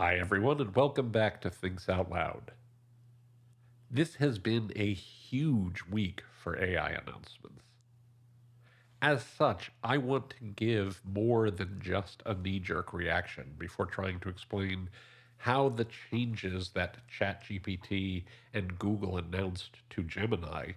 Hi, everyone, and welcome back to Thinks Out Loud. This has been a huge week for AI announcements. As such, I want to give more than just a knee jerk reaction before trying to explain how the changes that ChatGPT and Google announced to Gemini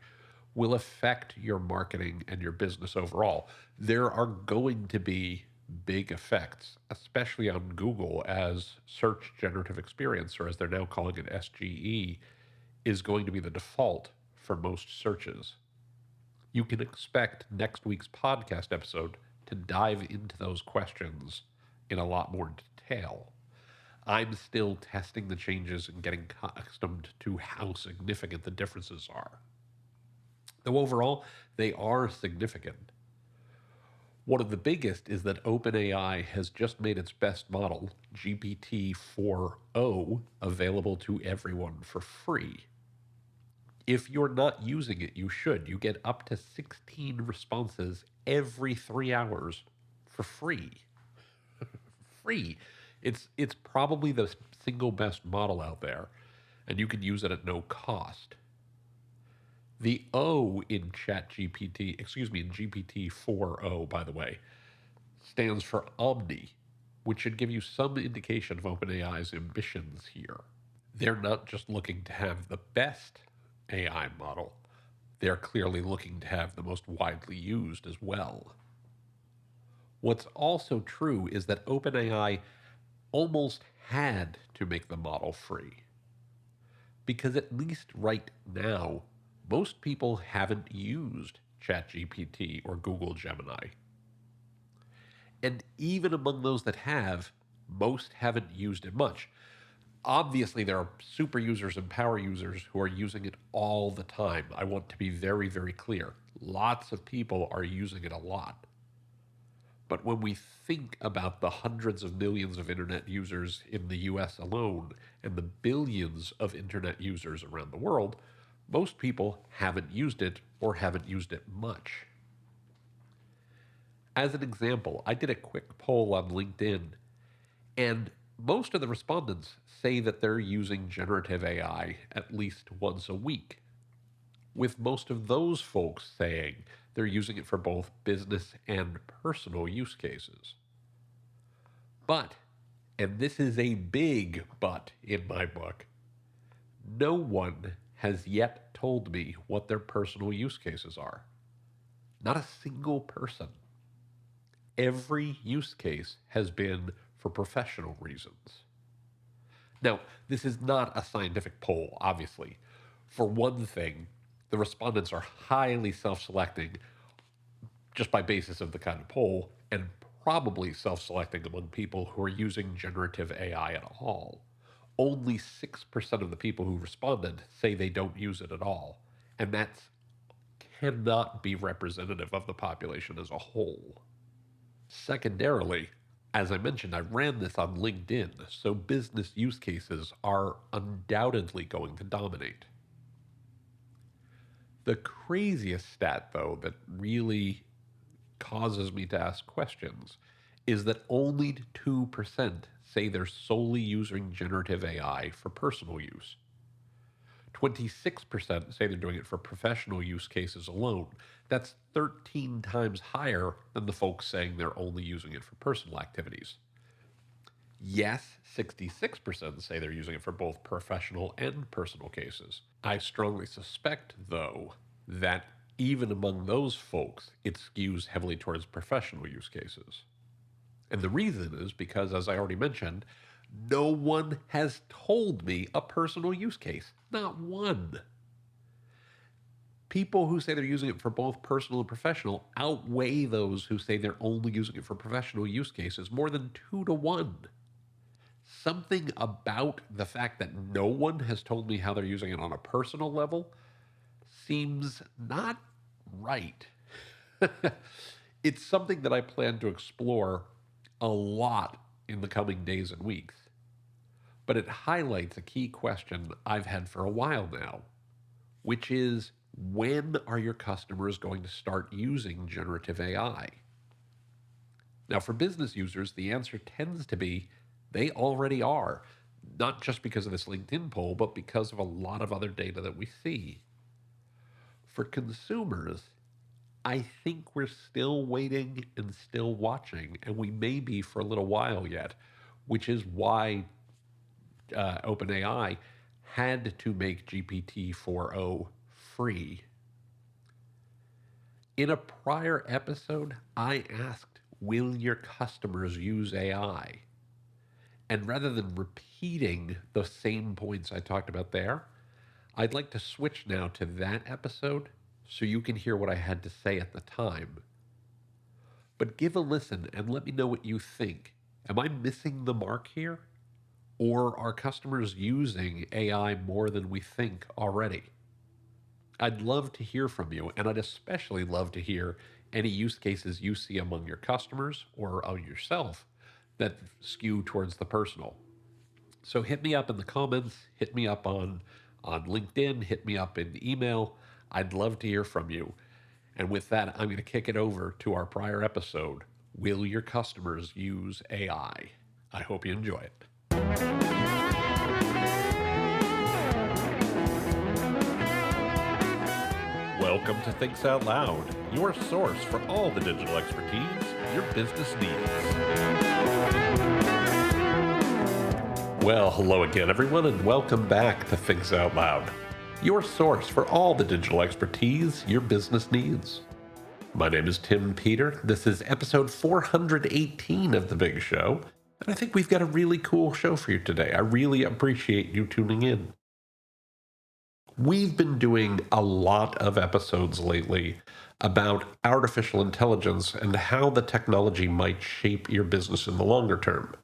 will affect your marketing and your business overall. There are going to be big effects, especially on Google, as Search Generative Experience, or as they're now calling it SGE, is going to be the default for most searches. You can expect next week's podcast episode to dive into those questions in a lot more detail. I'm still testing the changes and getting accustomed to how significant the differences are. Though overall, they are significant. One of the biggest is that OpenAI has just made its best model, GPT 4o, available to everyone for free. If you're not using it, you should. You get up to 16 responses every 3 hours for free. Free. It's probably the single best model out there, and you can use it at no cost. The O in ChatGPT, in GPT 4o, by the way, stands for Omni, which should give you some indication of OpenAI's ambitions here. They're not just looking to have the best AI model, they're clearly looking to have the most widely used as well. What's also true is that OpenAI almost had to make the model free. Because at least right now, most people haven't used ChatGPT or Google Gemini. And even among those that have, most haven't used it much. Obviously, there are super users and power users who are using it all the time. I want to be very, very clear. Lots of people are using it a lot. But when we think about the hundreds of millions of internet users in the US alone and the billions of internet users around the world, most people haven't used it or haven't used it much. As an example, I did a quick poll on LinkedIn, and most of the respondents say that they're using generative AI at least once a week, with most of those folks saying they're using it for both business and personal use cases. But, and this is a big but in my book, no one has yet told me what their personal use cases are. Not a single person. Every use case has been for professional reasons. Now, this is not a scientific poll, obviously. For one thing, the respondents are highly self-selecting just by basis of the kind of poll, and probably self-selecting among people who are using generative AI at all. Only 6% of the people who responded say they don't use it at all, and that cannot be representative of the population as a whole. Secondarily, as I mentioned, I ran this on LinkedIn, so business use cases are undoubtedly going to dominate. The craziest stat, though, that really causes me to ask questions is that only 2% say they're solely using generative AI for personal use. 26% say they're doing it for professional use cases alone. That's 13 times higher than the folks saying they're only using it for personal activities. Yes, 66% say they're using it for both professional and personal cases. I strongly suspect, though, that even among those folks, it skews heavily towards professional use cases. And the reason is because, as I already mentioned, no one has told me a personal use case. Not one. People who say they're using it for both personal and professional outweigh those who say they're only using it for professional use cases more than 2-to-1. Something about the fact that no one has told me how they're using it on a personal level seems not right. It's something that I plan to explore a lot in the coming days and weeks. But it highlights a key question I've had for a while now, which is, when are your customers going to start using generative AI? Now, for business users, the answer tends to be They already are, not just because of this LinkedIn poll, but because of a lot of other data that we see. For consumers, I think we're still waiting and still watching, and we may be for a little while yet, which is why OpenAI had to make GPT-4o free. In a prior episode, I asked, will your customers use AI? And rather than repeating the same points I talked about there, I'd like to switch now to that episode so you can hear what I had to say at the time. But give a listen and let me know what you think. Am I missing the mark here? Or are customers using AI more than we think already? I'd love to hear from you, and I'd especially love to hear any use cases you see among your customers or of yourself that skew towards the personal. So hit me up in the comments, hit me up on LinkedIn, hit me up in email. I'd love to hear from you. And with that, I'm going to kick it over to our prior episode. Will your customers use AI? I hope you enjoy it. Welcome to Thinks Out Loud, your source for all the digital expertise your business needs. Well, hello again, everyone, and welcome back to Thinks Out Loud, your source for all the digital expertise your business needs. My name is Tim Peter. This is episode 418 of The Big Show, and I think we've got a really cool show for you today. I really appreciate you tuning in. We've been doing a lot of episodes lately about artificial intelligence and how the technology might shape your business in the longer term.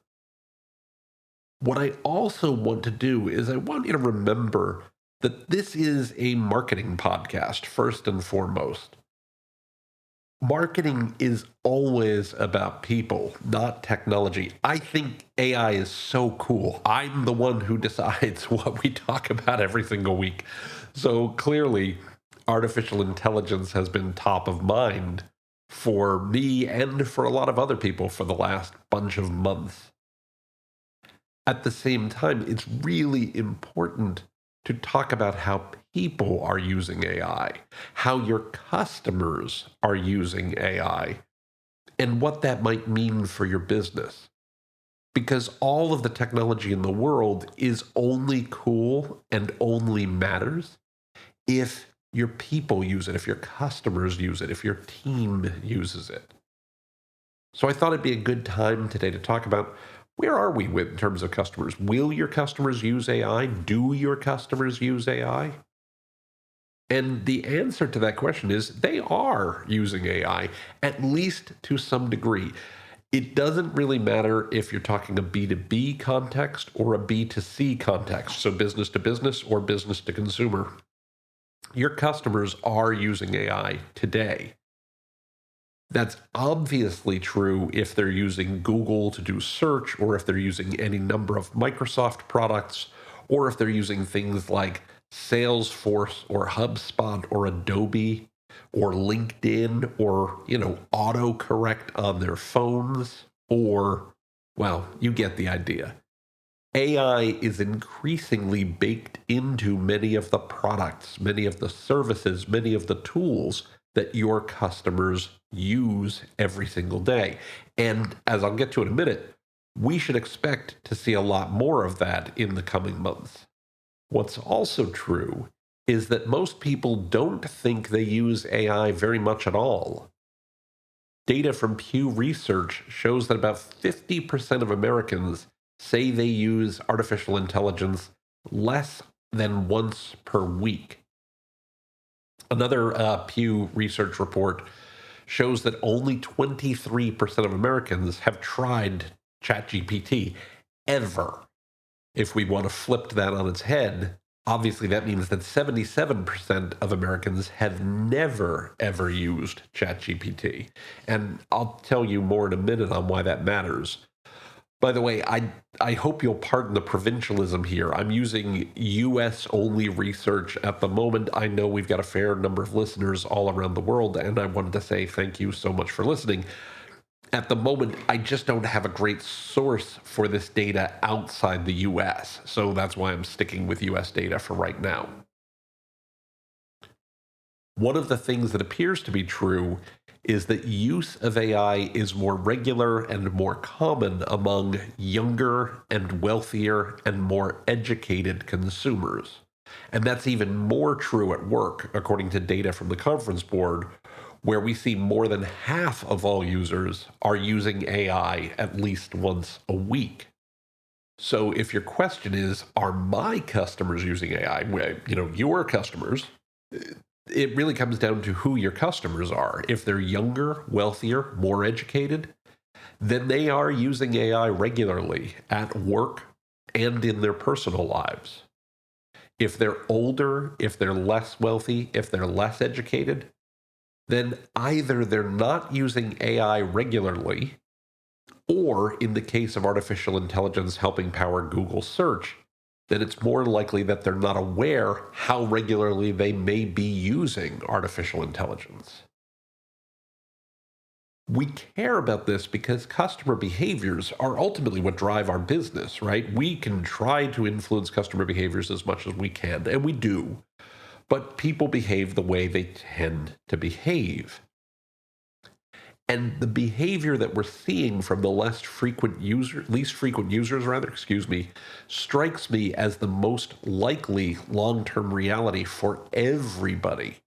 What I also want to do is I want you to remember that this is a marketing podcast, first and foremost. Marketing is always about people, not technology. I think AI is so cool. I'm the one who decides what we talk about every single week. So clearly, artificial intelligence has been top of mind for me and for a lot of other people for the last bunch of months. At the same time, it's really important to talk about how people are using AI, how your customers are using AI, and what that might mean for your business. Because all of the technology in the world is only cool and only matters if your people use it, if your customers use it, if your team uses it. So I thought it'd be a good time today to talk about where are we in terms of customers? Will your customers use AI? Do your customers use AI? And the answer to that question is they are using AI, at least to some degree. It doesn't really matter if you're talking a B2B context or a B2C context, so business to business or business to consumer. Your customers are using AI today. That's obviously true if they're using Google to do search, or if they're using any number of Microsoft products, or if they're using things like Salesforce or HubSpot or Adobe or LinkedIn or, autocorrect on their phones, or, well, you get the idea. AI is increasingly baked into many of the products, many of the services, many of the tools that your customers use every single day. And as I'll get to in a minute, we should expect to see a lot more of that in the coming months. What's also true is that most people don't think they use AI very much at all. Data from Pew Research shows that about 50% of Americans say they use artificial intelligence less than once per week. Another Pew Research report shows that only 23% of Americans have tried ChatGPT ever. If we want to flip that on its head, obviously that means that 77% of Americans have never, ever used ChatGPT. And I'll tell you more in a minute on why that matters. By the way, I hope you'll pardon the provincialism here. I'm using US-only research at the moment. I know we've got a fair number of listeners all around the world, and I wanted to say thank you so much for listening. At the moment, I just don't have a great source for this data outside the US. So that's why I'm sticking with US data for right now. One of the things that appears to be true is that use of AI is more regular and more common among younger and wealthier and more educated consumers. And that's even more true at work, according to data from the Conference Board, where we see more than half of all users are using AI at least once a week. So if your question is, are my customers using AI? Well, your customers, it really comes down to who your customers are. If they're younger, wealthier, more educated, then they are using AI regularly at work and in their personal lives. If they're older, if they're less wealthy, if they're less educated, then either they're not using AI regularly, or in the case of artificial intelligence helping power Google search, then it's more likely that they're not aware how regularly they may be using artificial intelligence. We care about this because customer behaviors are ultimately what drive our business, right? We can try to influence customer behaviors as much as we can, and we do, but people behave the way they tend to behave. And the behavior that we're seeing from the least frequent users, strikes me as the most likely long-term reality for everybody.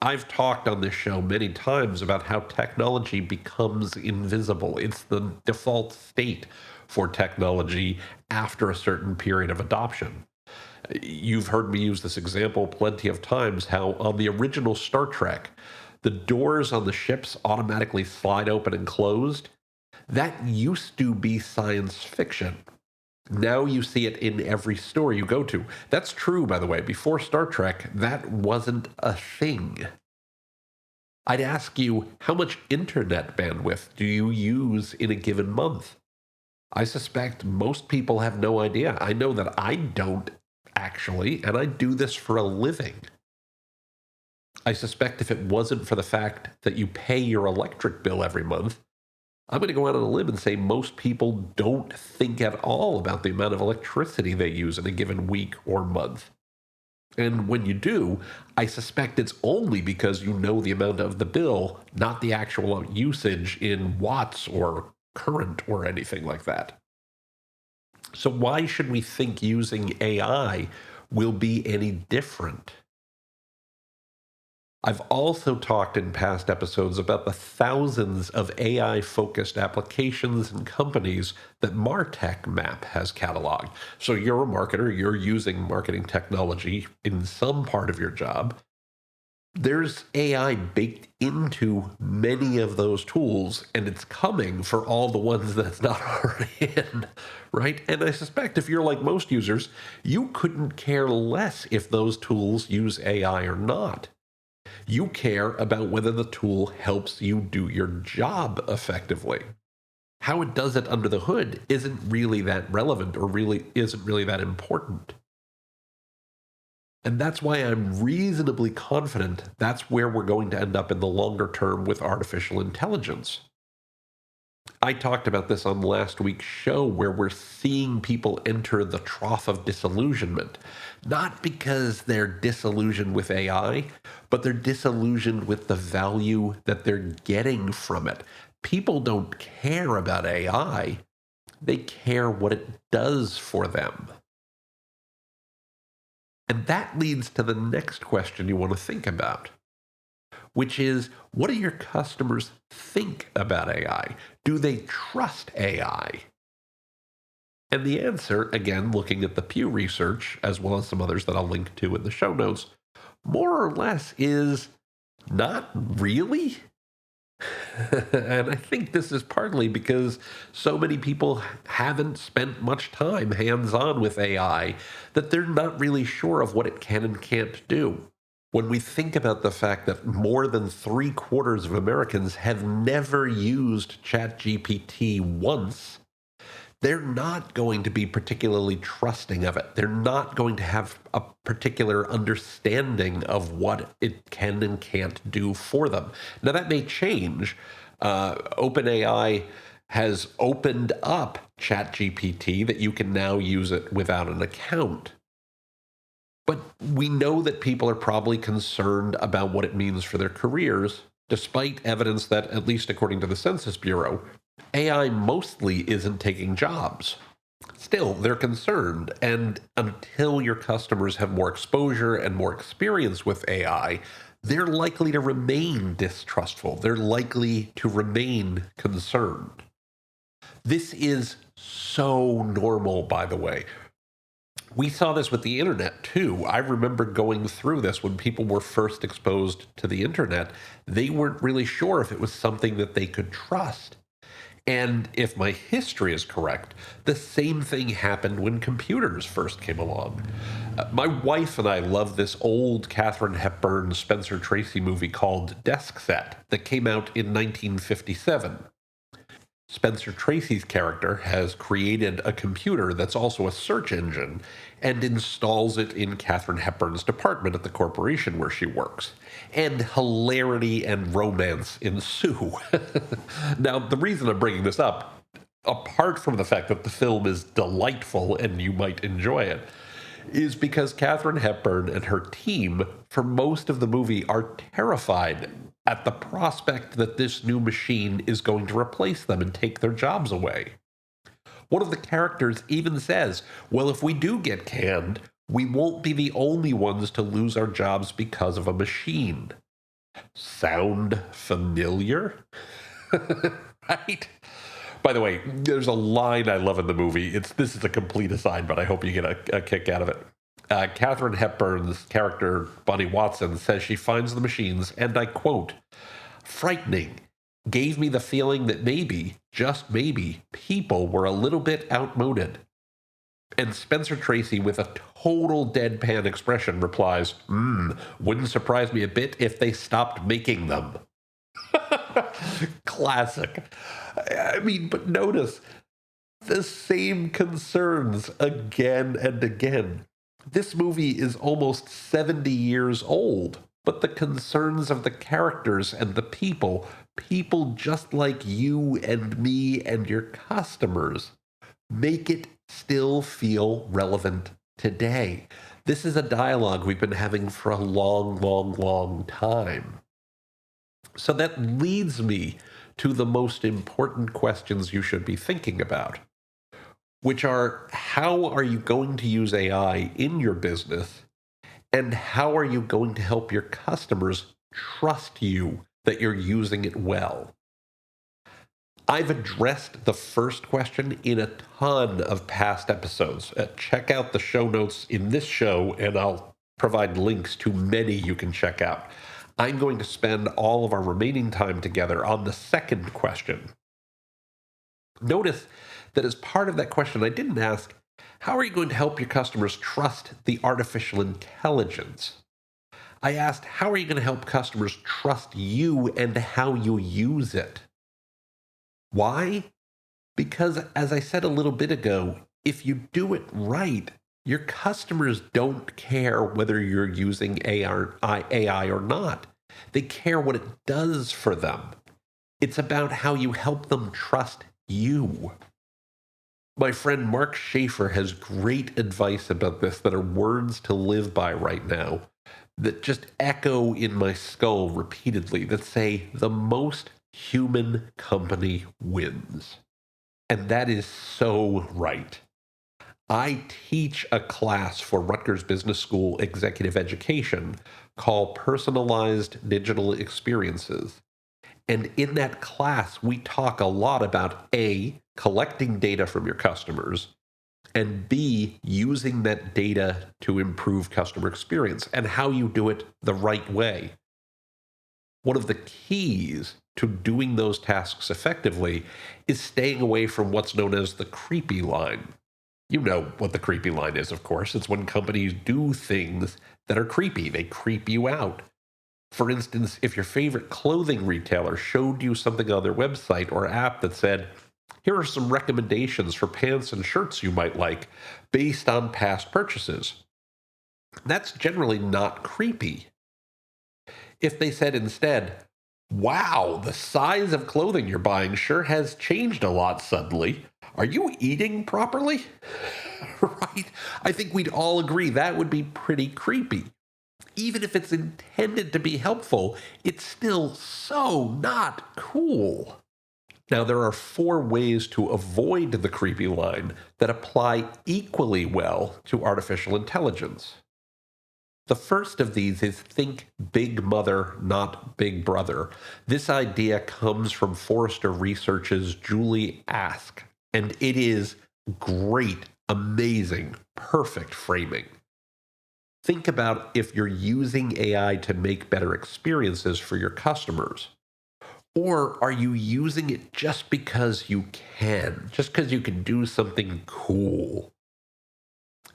I've talked on this show many times about how technology becomes invisible. It's the default state for technology after a certain period of adoption. You've heard me use this example plenty of times, how on the original Star Trek, the doors on the ships automatically slide open and closed. That used to be science fiction. Now you see it in every store you go to. That's true, by the way. Before Star Trek, that wasn't a thing. I'd ask you, how much internet bandwidth do you use in a given month? I suspect most people have no idea. I know that I don't, actually, and I do this for a living. I suspect if it wasn't for the fact that you pay your electric bill every month, I'm going to go out on a limb and say most people don't think at all about the amount of electricity they use in a given week or month. And when you do, I suspect it's only because you know the amount of the bill, not the actual usage in watts or current or anything like that. So why should we think using AI will be any different? I've also talked in past episodes about the thousands of AI-focused applications and companies that MarTech Map has cataloged. So you're a marketer, you're using marketing technology in some part of your job. There's AI baked into many of those tools, and it's coming for all the ones that's not already in, right? And I suspect if you're like most users, you couldn't care less if those tools use AI or not. You care about whether the tool helps you do your job effectively. How it does it under the hood isn't really that relevant or really isn't really that important. And that's why I'm reasonably confident that's where we're going to end up in the longer term with artificial intelligence. I talked about this on last week's show, where we're seeing people enter the trough of disillusionment, not because they're disillusioned with AI, but they're disillusioned with the value that they're getting from it. People don't care about AI, they care what it does for them. And that leads to the next question you want to think about, which is, what do your customers think about AI? Do they trust AI? And the answer, again, looking at the Pew Research, as well as some others that I'll link to in the show notes, more or less is not really. And I think this is partly because so many people haven't spent much time hands-on with AI that they're not really sure of what it can and can't do. When we think about the fact that more than 3/4 of Americans have never used ChatGPT once, they're not going to be particularly trusting of it. They're not going to have a particular understanding of what it can and can't do for them. Now, that may change, OpenAI has opened up ChatGPT that you can now use it without an account. But we know that people are probably concerned about what it means for their careers, despite evidence that, at least according to the Census Bureau, AI mostly isn't taking jobs. Still, they're concerned, and until your customers have more exposure and more experience with AI, they're likely to remain distrustful. They're likely to remain concerned. This is so normal, by the way. We saw this with the internet too. I remember going through this when people were first exposed to the internet. They weren't really sure if it was something that they could trust. And if my history is correct, the same thing happened when computers first came along. My wife and I love this old Katharine Hepburn Spencer Tracy movie called Desk Set that came out in 1957. Spencer Tracy's character has created a computer that's also a search engine and installs it in Katharine Hepburn's department at the corporation where she works. And hilarity and romance ensue. Now, the reason I'm bringing this up, apart from the fact that the film is delightful and you might enjoy it, is because Katharine Hepburn and her team, for most of the movie, are terrified at the prospect that this new machine is going to replace them and take their jobs away. One of the characters even says, well, if we do get canned, we won't be the only ones to lose our jobs because of a machine. Sound familiar? Right? By the way, there's a line I love in the movie. This is a complete aside, but I hope you get a kick out of it. Katharine Hepburn's character, Bonnie Watson, says she finds the machines, and I quote, frightening, gave me the feeling that maybe, just maybe, people were a little bit outmoded. And Spencer Tracy, with a total deadpan expression, replies, wouldn't surprise me a bit if they stopped making them. Classic. I mean, but notice the same concerns again and again. This movie is almost 70 years old, but the concerns of the characters and the people just like you and me and your customers, make it still feel relevant today. This is a dialogue we've been having for a long, long, long time. So that leads me to the most important questions you should be thinking about, which are, how are you going to use AI in your business? And how are you going to help your customers trust you that you're using it well? I've addressed the first question in a ton of past episodes. Check out the show notes in this show, and I'll provide links to many you can check out. I'm going to spend all of our remaining time together on the second question. Notice that as part of that question, I didn't ask, how are you going to help your customers trust the artificial intelligence? I asked, how are you going to help customers trust you and how you use it? Why? Because, as I said a little bit ago, if you do it right, your customers don't care whether you're using AI or not. They care what it does for them. It's about how you help them trust you. My friend Mark Schaefer has great advice about this that are words to live by right now that just echo in my skull repeatedly, that say, the most human company wins. And that is so right. I teach a class for Rutgers Business School Executive Education called Personalized Digital Experiences. And in that class, we talk a lot about A, collecting data from your customers, and B, using that data to improve customer experience and how you do it the right way. One of the keys to doing those tasks effectively is staying away from what's known as the creepy line. You know what the creepy line is, of course. It's when companies do things that are creepy. They creep you out. For instance, if your favorite clothing retailer showed you something on their website or app that said, here are some recommendations for pants and shirts you might like based on past purchases, that's generally not creepy. If they said instead, Wow, the size of clothing you're buying sure has changed a lot suddenly. Are you eating properly? Right? I think we'd all agree that would be pretty creepy. Even if it's intended to be helpful, it's still so not cool. Now, there are four ways to avoid the creepy line that apply equally well to artificial intelligence. The first of these is think big mother, not big brother. This idea comes from Forrester Research's Julie Ask, and it is great, amazing, perfect framing. Think about if you're using AI to make better experiences for your customers. Or are you using it just because you can, just because you can do something cool?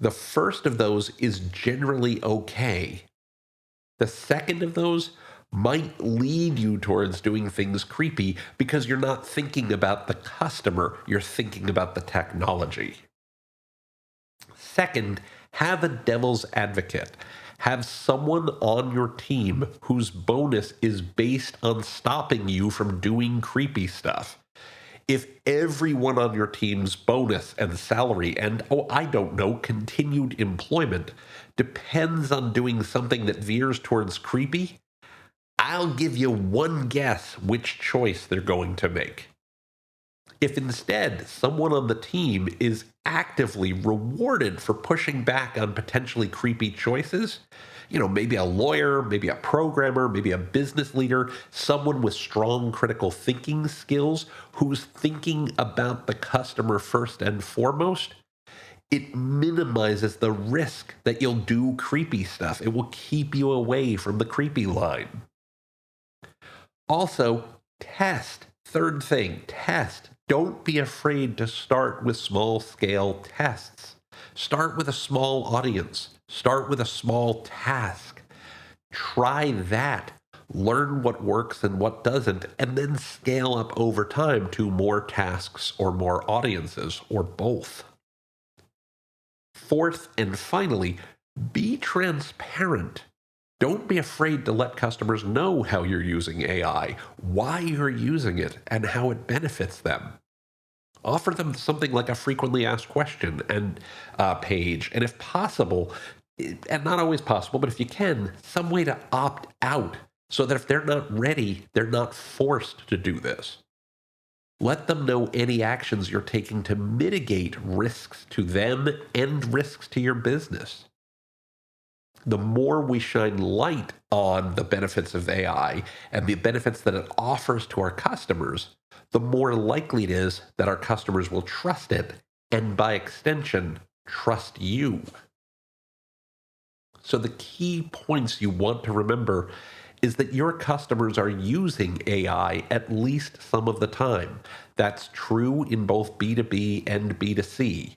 The first of those is generally okay. The second of those might lead you towards doing things creepy because you're not thinking about the customer, you're thinking about the technology. Second, have a devil's advocate. Have someone on your team whose bonus is based on stopping you from doing creepy stuff. If everyone on your team's bonus and salary and, oh, I don't know, continued employment depends on doing something that veers towards creepy, I'll give you one guess which choice they're going to make. If instead someone on the team is actively rewarded for pushing back on potentially creepy choices, maybe a lawyer, maybe a programmer, maybe a business leader, someone with strong critical thinking skills who's thinking about the customer first and foremost, it minimizes the risk that you'll do creepy stuff. It will keep you away from the creepy line. Also, test. Third thing, test. Don't be afraid to start with small scale tests. Start with a small audience. Start with a small task. Try that. Learn what works and what doesn't, and then scale up over time to more tasks or more audiences, or both. Fourth and finally, be transparent. Don't be afraid to let customers know how you're using AI, why you're using it, and how it benefits them. Offer them something like a frequently asked question and page, and if possible, and not always possible, but if you can, some way to opt out so that if they're not ready, they're not forced to do this. Let them know any actions you're taking to mitigate risks to them and risks to your business. The more we shine light on the benefits of AI and the benefits that it offers to our customers, the more likely it is that our customers will trust it and, by extension, trust you. So, the key points you want to remember is that your customers are using AI at least some of the time. That's true in both B2B and B2C.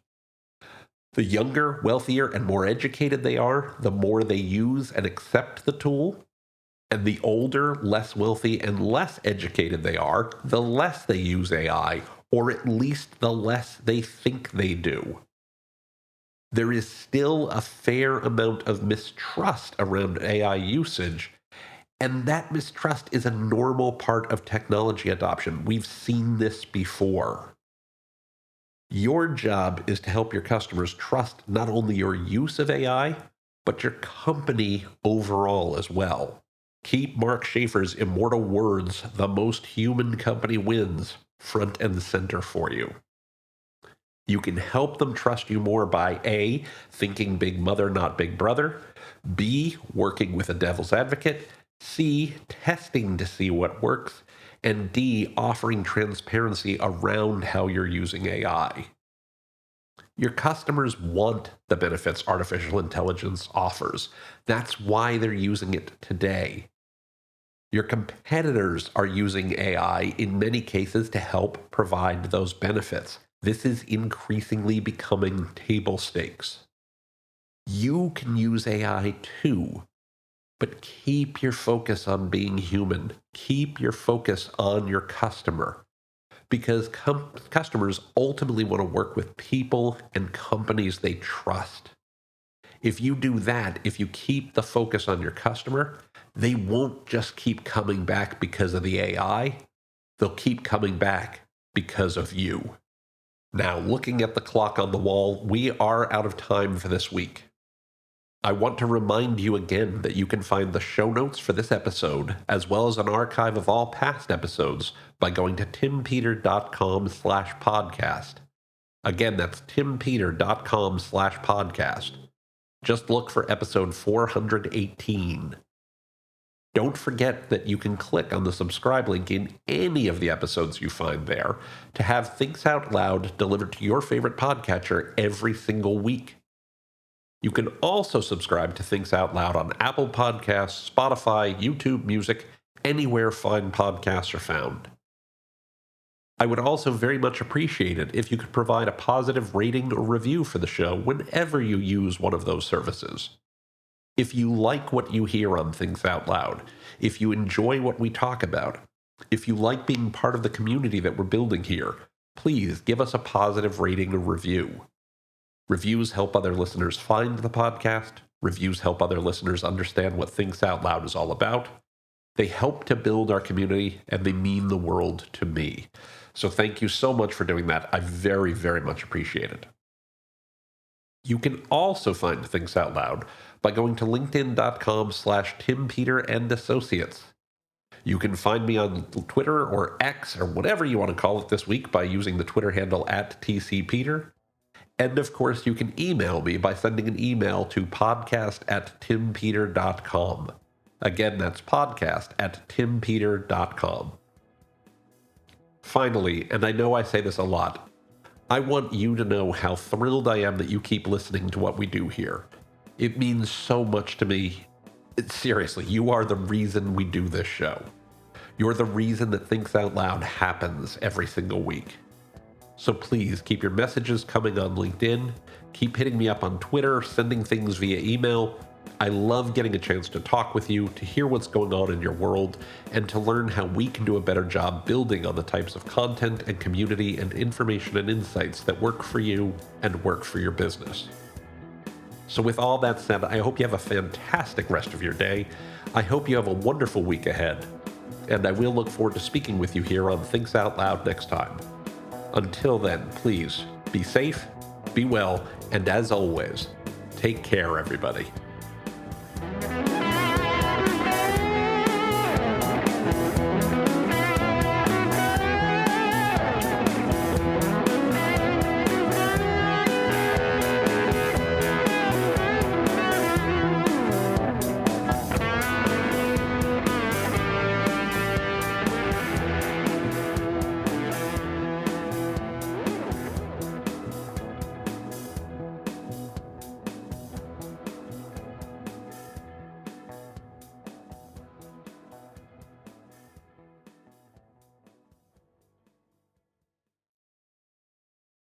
The younger, wealthier, and more educated they are, the more they use and accept the tool. And the older, less wealthy, and less educated they are, the less they use AI, or at least the less they think they do. There is still a fair amount of mistrust around AI usage, and that mistrust is a normal part of technology adoption. We've seen this before. Your job is to help your customers trust not only your use of AI, but your company overall as well. Keep Mark Schaefer's immortal words, "The most human company wins," front and center for you. You can help them trust you more by A, thinking big mother, not big brother, B, working with a devil's advocate, C, testing to see what works, and D, offering transparency around how you're using AI. Your customers want the benefits artificial intelligence offers. That's why they're using it today. Your competitors are using AI in many cases to help provide those benefits. This is increasingly becoming table stakes. You can use AI too, but keep your focus on being human. Keep your focus on your customer, because customers ultimately want to work with people and companies they trust. If you do that, if you keep the focus on your customer, they won't just keep coming back because of the AI. They'll keep coming back because of you. Now, looking at the clock on the wall, we are out of time for this week. I want to remind you again that you can find the show notes for this episode, as well as an archive of all past episodes, by going to timpeter.com/podcast. Again, that's timpeter.com/podcast. Just look for episode 418. Don't forget that you can click on the subscribe link in any of the episodes you find there to have Thinks Out Loud delivered to your favorite podcatcher every single week. You can also subscribe to Thinks Out Loud on Apple Podcasts, Spotify, YouTube Music, anywhere fine podcasts are found. I would also very much appreciate it if you could provide a positive rating or review for the show whenever you use one of those services. If you like what you hear on Thinks Out Loud, if you enjoy what we talk about, if you like being part of the community that we're building here, please give us a positive rating or review. Reviews help other listeners find the podcast. Reviews help other listeners understand what Thinks Out Loud is all about. They help to build our community, and they mean the world to me. So thank you so much for doing that. I very, very much appreciate it. You can also find Thinks Out Loud by going to linkedin.com/TimPeterAndAssociates. You can find me on Twitter or X or whatever you want to call it this week by using the Twitter handle @TCPeter. And of course, you can email me by sending an email to podcast@timpeter.com. Again, that's podcast@timpeter.com. Finally, and I know I say this a lot, I want you to know how thrilled I am that you keep listening to what we do here. It means so much to me. Seriously, you are the reason we do this show. You're the reason that Thinks Out Loud happens every single week. So please keep your messages coming on LinkedIn. Keep hitting me up on Twitter, sending things via email. I love getting a chance to talk with you, to hear what's going on in your world, and to learn how we can do a better job building on the types of content and community and information and insights that work for you and work for your business. So with all that said, I hope you have a fantastic rest of your day. I hope you have a wonderful week ahead. And I will look forward to speaking with you here on Thinks Out Loud next time. Until then, please be safe, be well, and as always, take care, everybody.